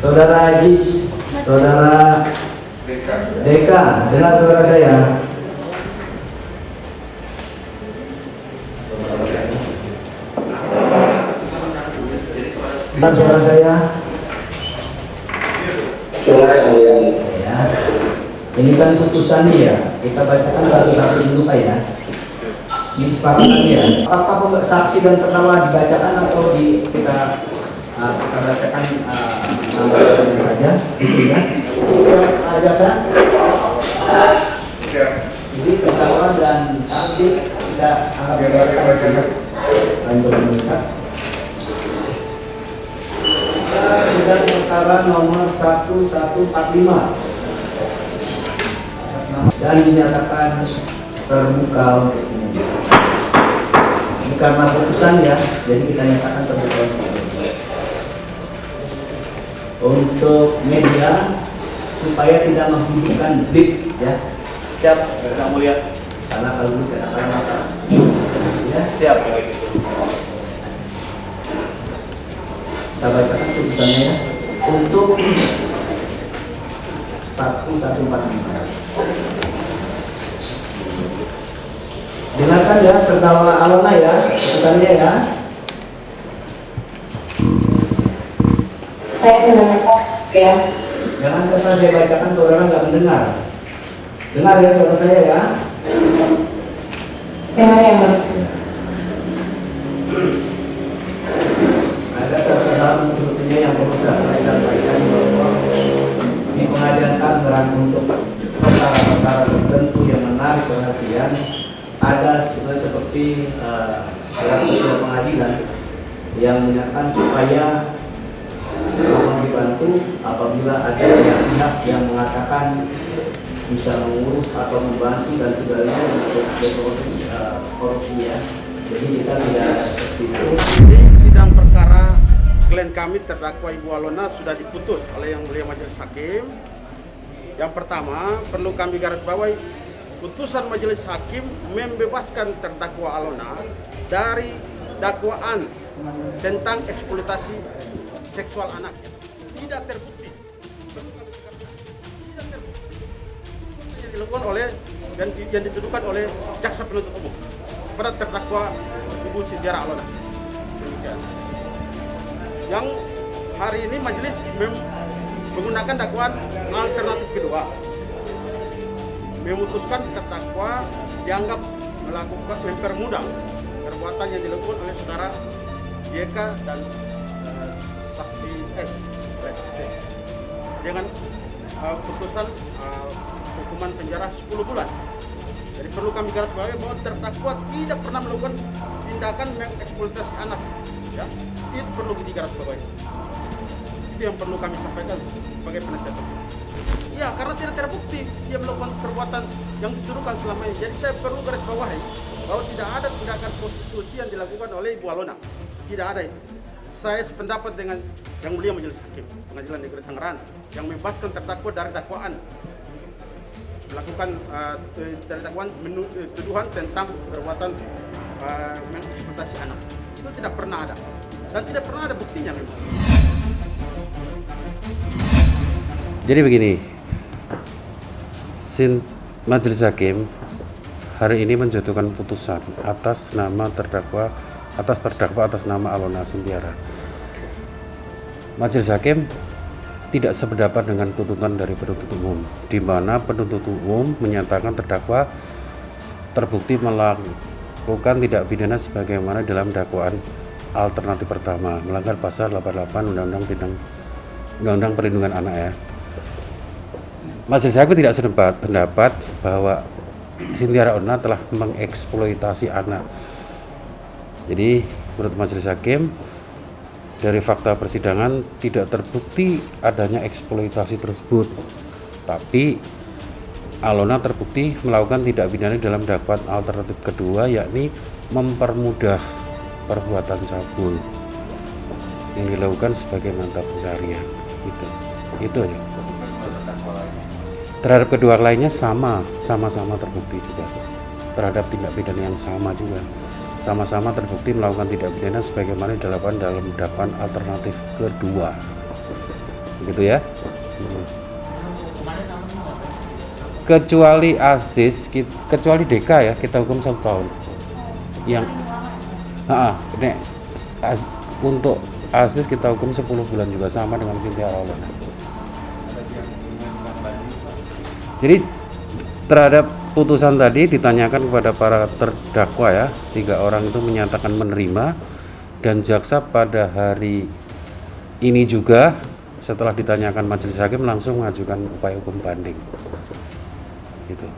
Saudara Ajis, Saudara Deka, dengar saudara saya. Dengar saudara saya. Ya. Ini kan putusan dia. Kita bacakan satu-satu dulu Pak ya. Disepakati ya. Apakah saksi dan terdakwa dibacakan atau kita bacakan saja? Gitu ya. Jasa. Jadi terdakwa dan saksi kita akan bacakan. Lanjut meningkat. Sidang perkara nomor 1145 dan dinyatakan terbuka untuk umum. Ini karena putusan ya, jadi kita nyatakan terbuka untuk umum. Untuk media supaya tidak menghidupkan blik ya. Siap, Yang Mulia. Karena kalau dulu kadang-kadang mata. Ya, siap. Kita bacakan putusannya ya. Untuk 1145. Dengarkan ya terdakwa Alona ya, putusannya ya. Saya mendengar ya. Jangan setelah saya bacakan saudara nggak mendengar. Dengar ya saudara saya ya. Dengar yang Ada satu hal sebetulnya yang perlu saya sampaikan bahwa di pengadilan Tangerang untuk perkara-perkara tertentu yang menarik perhatian ada sebenarnya seperti ketua pengadilan yang menyatakan supaya mohon dibantu apabila ada pihak yang mengatakan bisa mengurus atau membantu dan sebagainya untuk korupsi ya. Jadi kita tidak seperti itu. Sidang perkara klien kami terdakwa Ibu Alona sudah diputus oleh Yang Mulia Majelis Hakim. Yang pertama, perlu kami garis bawahi, putusan Majelis Hakim membebaskan terdakwa Alona dari dakwaan tentang eksploitasi seksual anak. Tidak terbukti. Tidak terbukti. Yang dilakukan oleh dan yang dituduhkan oleh jaksa penuntut umum pada terdakwa Ibu Sintiara Alona. Demikian. Yang hari ini majelis menggunakan dakwaan alternatif kedua, memutuskan terdakwa dianggap melakukan mempermudah perbuatan yang dilakukan oleh saudara YK dan saksi S dengan putusan hukuman penjara 10 bulan. Jadi perlu kami garis bawahi bahwa terdakwa tidak pernah melakukan tindakan mengeksploitasi anak. Ya, itu perlu digarisbawahi. Itu yang perlu kami sampaikan sebagai penasihat hukum. Ya, karena tidak terbukti dia melakukan perbuatan yang dituduhkan selama ini. Jadi saya perlu garis bawahi bahwa tidak ada tindakan prostitusi yang dilakukan oleh Ibu Alona. Tidak ada itu. Saya sependapat dengan Yang Mulia Majelis Hakim Pengadilan Negeri Tangerang yang membebaskan terdakwa dari dakwaan melakukan tuduhan tentang perbuatan mengeksploitasi anak. Itu tidak pernah ada dan tidak pernah ada buktinya memang. Jadi begini, Majelis Hakim hari ini menjatuhkan putusan atas terdakwa atas nama Alona Sintiara. Majelis Hakim tidak sependapat dengan tuntutan dari penuntut umum, di mana penuntut umum menyatakan terdakwa terbukti melakukan tindak pidana sebagaimana dalam dakwaan alternatif pertama, melanggar pasal 88 Undang-Undang Perlindungan Anak ya. Majelis Hakim tidak sependapat bahwa Sintiara Alona telah mengeksploitasi anak. Jadi menurut Majelis Hakim dari fakta persidangan tidak terbukti adanya eksploitasi tersebut, tapi Alona terbukti melakukan tindak pidana dalam dakwaan alternatif kedua, yakni mempermudah perbuatan cabul yang dilakukan sebagai mata pencarian. Itu aja. Terhadap kedua lainnya sama-sama terbukti juga terhadap tindak pidana yang sama juga. Sama-sama terbukti melakukan tindak pidana sebagaimana dilakukan dalam dakwaan alternatif kedua. gitu ya. Kecuali Aziz, kecuali DK ya, kita hukum 1 tahun. Yang nek, untuk Aziz kita hukum 10 bulan juga, sama dengan Cynthia Raulana. Jadi terhadap putusan tadi ditanyakan kepada para terdakwa ya, 3 orang itu menyatakan menerima, dan jaksa pada hari ini juga setelah ditanyakan majelis hakim langsung mengajukan upaya hukum banding. Gitu.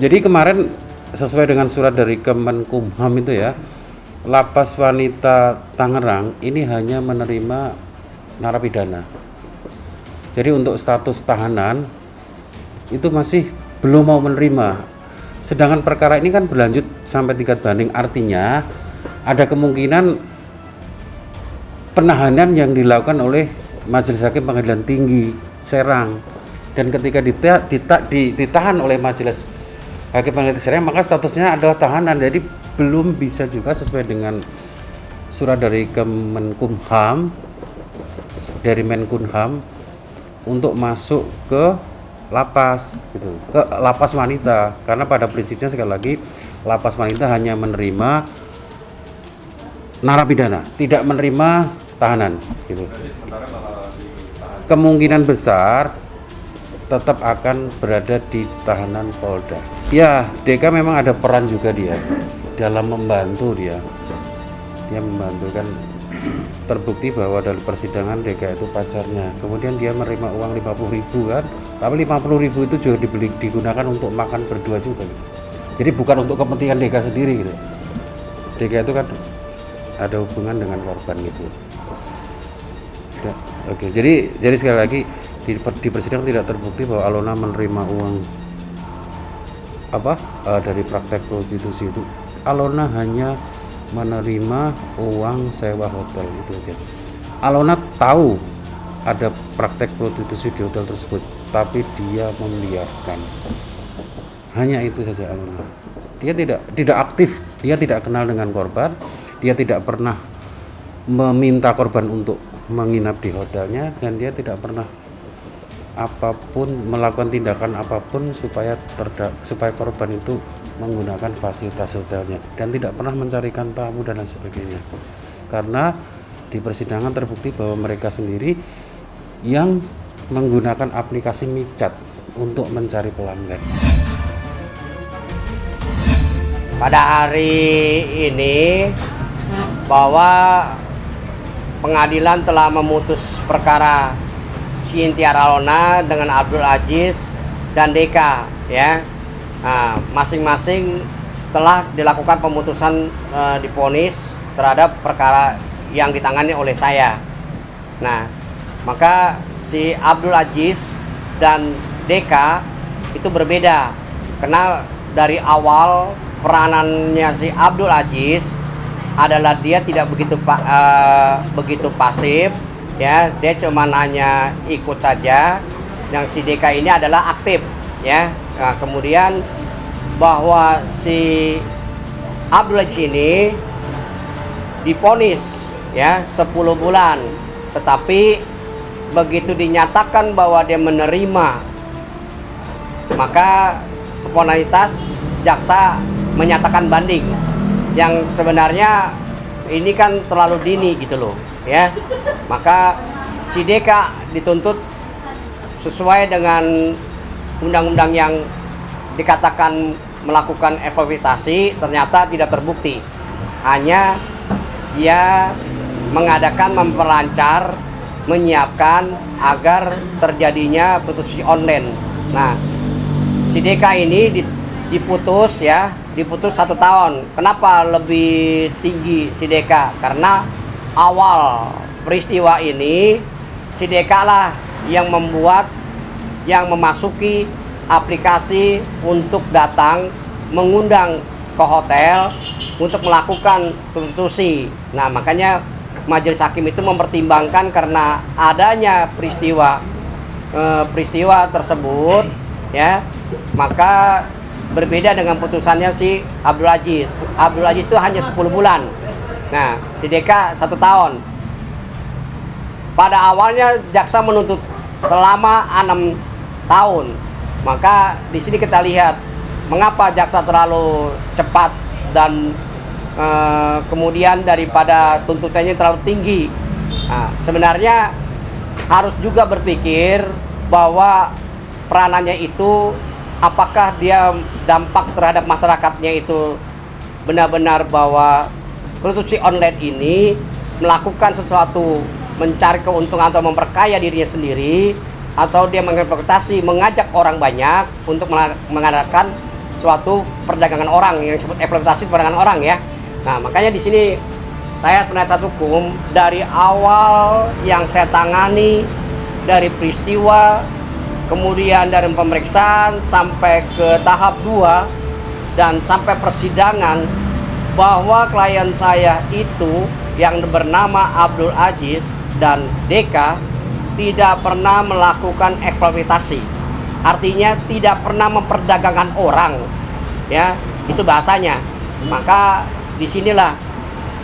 Jadi kemarin sesuai dengan surat dari Kemenkumham itu ya, Lapas Wanita Tangerang ini hanya menerima narapidana. Jadi untuk status tahanan itu masih belum mau menerima. Sedangkan perkara ini kan berlanjut sampai tingkat banding, artinya ada kemungkinan penahanan yang dilakukan oleh Majelis Hakim Pengadilan Tinggi Serang, dan ketika ditahan oleh Majelis Hakim Pengadilan Serang maka statusnya adalah tahanan. Jadi belum bisa juga sesuai dengan surat dari Kemenkumham, dari Menkumham, untuk masuk ke lapas gitu, ke lapas wanita, karena pada prinsipnya sekali lagi lapas wanita hanya menerima narapidana, tidak menerima tahanan gitu. Kemungkinan besar tetap akan berada di tahanan Polda. Ya, DK memang ada peran juga dia dalam membantu dia membantu kan. Terbukti bahwa dari persidangan DK itu pacarnya, kemudian dia menerima uang 50.000 kan, tapi 50.000 itu juga digunakan untuk makan berdua juga gitu. Jadi bukan untuk kepentingan DK sendiri gitu. DK itu kan ada hubungan dengan korban gitu. Oke, jadi sekali lagi di persidangan tidak terbukti bahwa Alona menerima uang dari praktek prostitusi itu. Alona hanya menerima uang sewa hotel, itu aja. Alona tahu ada praktek prostitusi di hotel tersebut, tapi dia membiarkan. Hanya itu saja Alona. Dia tidak aktif, dia tidak kenal dengan korban, dia tidak pernah meminta korban untuk menginap di hotelnya, dan dia tidak pernah melakukan tindakan apapun supaya korban itu menggunakan fasilitas hotelnya, dan tidak pernah mencarikan tamu dan lain sebagainya. Karena di persidangan terbukti bahwa mereka sendiri yang menggunakan aplikasi micat untuk mencari pelanggan. Pada hari ini bahwa pengadilan telah memutus perkara Cynthia Raulana dengan Abdul Aziz dan DK ya. Nah, masing-masing telah dilakukan pemutusan divonis terhadap perkara yang ditangani oleh saya. Nah, maka si Abdul Aziz dan DK itu berbeda, karena dari awal peranannya si Abdul Aziz adalah dia tidak begitu pasif ya, dia cuma hanya ikut saja. Yang si DK ini adalah aktif ya. Nah, kemudian bahwa si Abdul Aziz ini divonis ya 10 bulan, tetapi begitu dinyatakan bahwa dia menerima, maka spontanitas jaksa menyatakan banding, yang sebenarnya ini kan terlalu dini gitu loh ya. Maka si DK dituntut sesuai dengan undang-undang yang dikatakan melakukan eksploitasi, ternyata tidak terbukti. Hanya dia mengadakan, memperlancar, menyiapkan agar terjadinya prostitusi online. Nah, si DK ini diputus 1 tahun. Kenapa lebih tinggi si DK? Karena awal peristiwa ini si DK lah yang memasuki aplikasi untuk datang mengundang ke hotel untuk melakukan prostitusi. Nah, makanya majelis hakim itu mempertimbangkan karena adanya peristiwa tersebut ya, maka berbeda dengan putusannya si Abdul Aziz. Abdul Aziz itu hanya 10 bulan Nah, si DK 1 tahun. Pada awalnya jaksa menuntut selama 6 tahun. Maka di sini kita lihat mengapa jaksa terlalu cepat dan kemudian daripada tuntutannya terlalu tinggi. Nah, sebenarnya harus juga berpikir bahwa peranannya itu apakah dia dampak terhadap masyarakatnya itu benar-benar bahwa prostitusi online ini melakukan sesuatu mencari keuntungan atau memperkaya dirinya sendiri, atau dia mengeksploitasi, mengajak orang banyak untuk mengadakan suatu perdagangan orang yang disebut eksploitasi perdagangan orang ya. Nah, makanya di sini saya penasihat hukum dari awal yang saya tangani dari peristiwa, kemudian dari pemeriksaan sampai ke tahap 2 dan sampai persidangan, bahwa klien saya itu yang bernama Abdul Aziz dan DK tidak pernah melakukan eksploitasi. Artinya tidak pernah memperdagangkan orang. Ya, itu bahasanya. Maka disinilah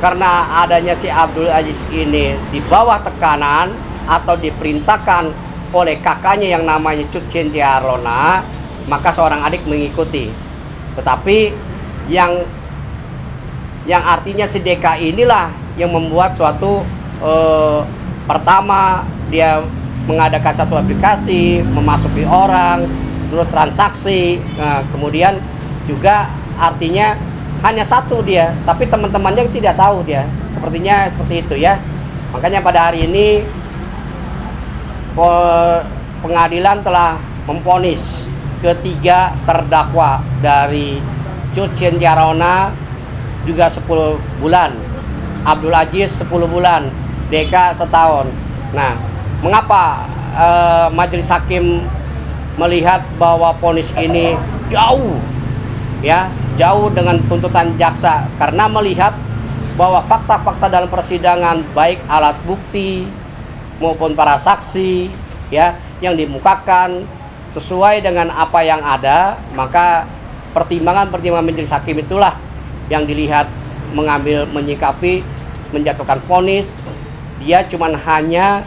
karena adanya si Abdul Aziz ini di bawah tekanan atau diperintahkan oleh kakaknya yang namanya Cut Cynthia-Arlona, maka seorang adik mengikuti. Tetapi yang artinya si DK inilah yang membuat suatu pertama dia mengadakan satu aplikasi, memasuki orang, terus transaksi. Nah, kemudian juga artinya hanya satu dia, tapi teman-temannya tidak tahu dia. Sepertinya seperti itu ya. Makanya pada hari ini pengadilan telah memvonis ketiga terdakwa dari Cut Cynthia-Arlona juga 10 bulan, Abdul Aziz 10 bulan, DK setahun. Nah, mengapa majelis hakim melihat bahwa vonis ini jauh dengan tuntutan jaksa? Karena melihat bahwa fakta-fakta dalam persidangan, baik alat bukti maupun para saksi ya yang dimukakan sesuai dengan apa yang ada, maka pertimbangan-pertimbangan majelis hakim itulah yang dilihat mengambil, menyikapi, menjatuhkan vonis. Dia cuman hanya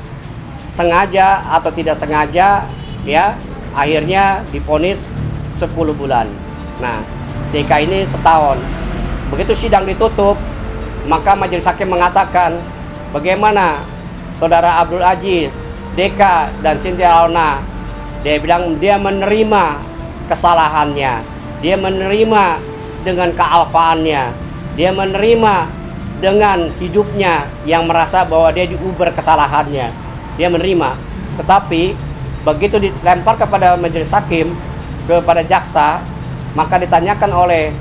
sengaja atau tidak sengaja ya, akhirnya divonis 10 bulan. Nah, DK ini setahun. Begitu sidang ditutup, maka majelis hakim mengatakan, bagaimana saudara Abdul Aziz, DK dan Cynthia-Arlona? Dia bilang dia menerima kesalahannya, dia menerima dengan kealfaannya, dia menerima dengan hidupnya yang merasa bahwa dia diuber kesalahannya, dia menerima. Tetapi begitu dilempar kepada majelis hakim, kepada jaksa, maka ditanyakan oleh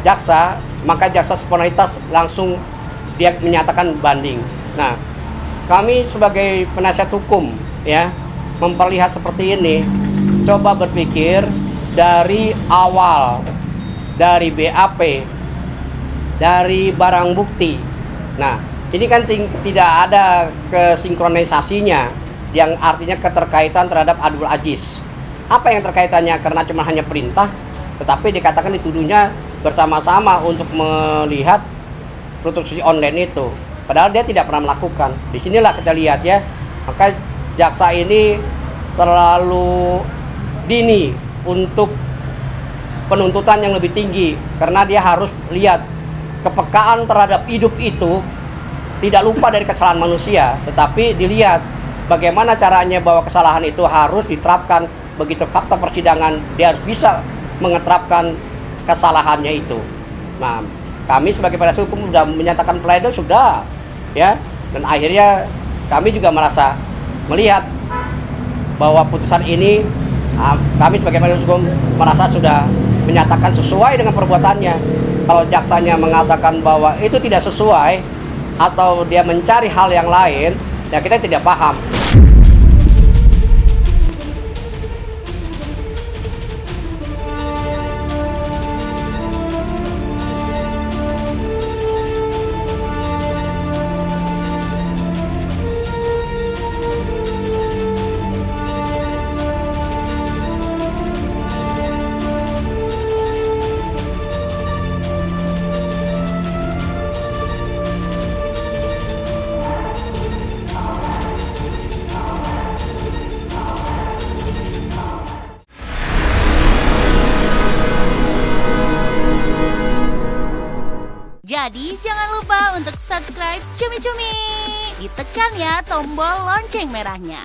jaksa, maka jaksa spontanitas langsung dia menyatakan banding. Nah, kami sebagai penasihat hukum ya memperlihat seperti ini, coba berpikir dari awal, dari BAP, dari barang bukti. Nah, ini kan tidak ada kesinkronisasinya, yang artinya keterkaitan terhadap Abdul Aziz. Apa yang terkaitannya? Karena cuma hanya perintah, tetapi dikatakan dituduhnya bersama-sama untuk melihat prostitusi online itu. Padahal dia tidak pernah melakukan. Disinilah kita lihat ya, maka jaksa ini terlalu dini untuk penuntutan yang lebih tinggi, karena dia harus lihat kepekaan terhadap hidup itu tidak lupa dari kesalahan manusia, tetapi dilihat bagaimana caranya bahwa kesalahan itu harus diterapkan. Begitu fakta persidangan, dia harus bisa mengeterapkan kesalahannya itu. Nah, kami sebagai penasihat hukum sudah menyatakan pledoi sudah ya, dan akhirnya kami juga merasa melihat bahwa putusan ini kami sebagai penasihat hukum merasa sudah menyatakan sesuai dengan perbuatannya. Kalau jaksanya mengatakan bahwa itu tidak sesuai atau dia mencari hal yang lain, ya kita tidak paham. Jadi jangan lupa untuk subscribe Cumi Cumi. Ditekan ya tombol lonceng merahnya.